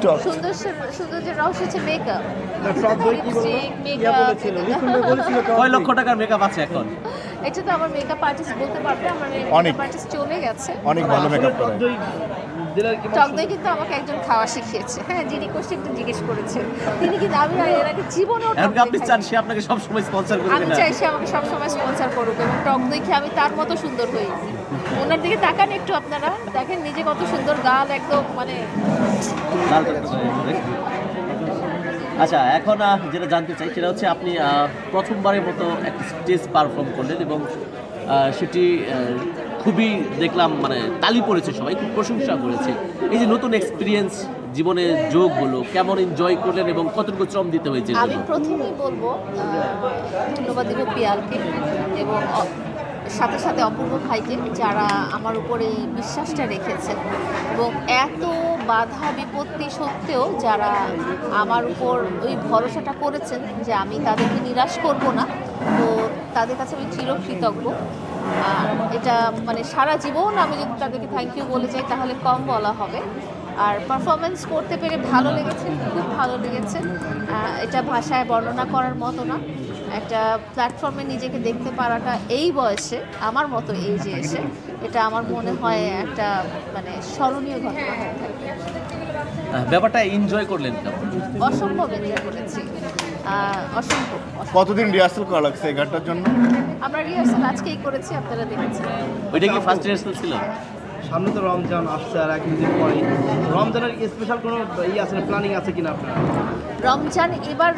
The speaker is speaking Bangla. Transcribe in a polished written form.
টিকটক। সৌন্দর্যের রহস্য হচ্ছে মেকআপ। কয় লক্ষ টাকার মেকআপ আছে এখন? এটা তো আমার মেকআপ আর্টিস্ট বলতে পারবে, আমার অনেক। মেকআপ আর্টিস্ট চলে গেছে। অনেক ভালো মেকআপ করে। টক দই কিন্তু আমাকে একজন খাওয়া শিখিয়েছে, হ্যাঁ, যিনি কোশ্চেনটা জিজ্ঞেস করেছেন তিনি কিন্তু, আমি এর আগে জীবনেও টক এখন দই আপনি খাইনি। চান সে আপনাকে সব সময় স্পন্সর করবে আমি না? চাই সে আমাকে সবসময় স্পন্সর করুক এবং টক দই খেয়ে আমি তার মতো সুন্দর হই। ওনার দিকে তাকান একটু, আপনারা দেখেন নিজে কত সুন্দর, গাল একদম মানে। লাল করে দেখুন। আচ্ছা, এখন যেটা জানতে চাই সেটা হচ্ছে আপনি প্রথমবারের মতো একটা স্টেজ পারফর্ম করলেন এবং সেটি খুবই দেখলাম মানে তালি পড়েছে, সবাই খুব প্রশংসা করেছে। এই যে নতুন এক্সপিরিয়েন্স জীবনে যোগ হলো, কেমন এনজয় করলেন এবং কতটুকু শ্রম দিতে হয়েছে? আমি প্রথমেই বলবো ধন্যবাদ দেব পিয়ালকে এবং সাথে সাথে অপূর্ব ভাইকে, যারা আমার উপরে এই বিশ্বাসটা রেখেছেন এবং এত বাধা বিপত্তি সত্ত্বেও যারা আমার উপর ওই ভরসাটা করেছেন যে আমি তাদেরকে নিরাশ করব না। তো তাদের কাছে আমি চিরকৃতজ্ঞ। এটা মানে সারা জীবন আমি যদি তাদেরকে থ্যাংক ইউ বলে যাই তাহলে কম বলা হবে। আর পারফরমেন্স করতে পেরে ভালো লেগেছে, খুব ভালো লেগেছে। এটা ভাষায় বর্ণনা করার মতো না। একটা প্ল্যাটফর্মে নিজেকে দেখতে পারাটা এই বয়সে, আমার মতো এজে এসে, এটা আমার মনে হয় একটা মানে স্মরণীয় ঘটনা হয়ে থাকে। ব্যাপারটা এনজয় করলেন কেমন? অসম্ভব এনজয় করেছি, অসম্ভব। কতদিন রিহার্সাল করা লাগছে এই গানটার জন্য? আমরা রিহার্সাল আজকেই করেছি, আপনারা দেখেছেন। ওইটা কি ফার্স্ট রিহার্সাল ছিল? সামনে তো রমজান আসছে আর এক দিন পরে। রমজানের স্পেশাল কোনো আছে প্ল্যানিং আছে কিনা আপনার? রমজান এবার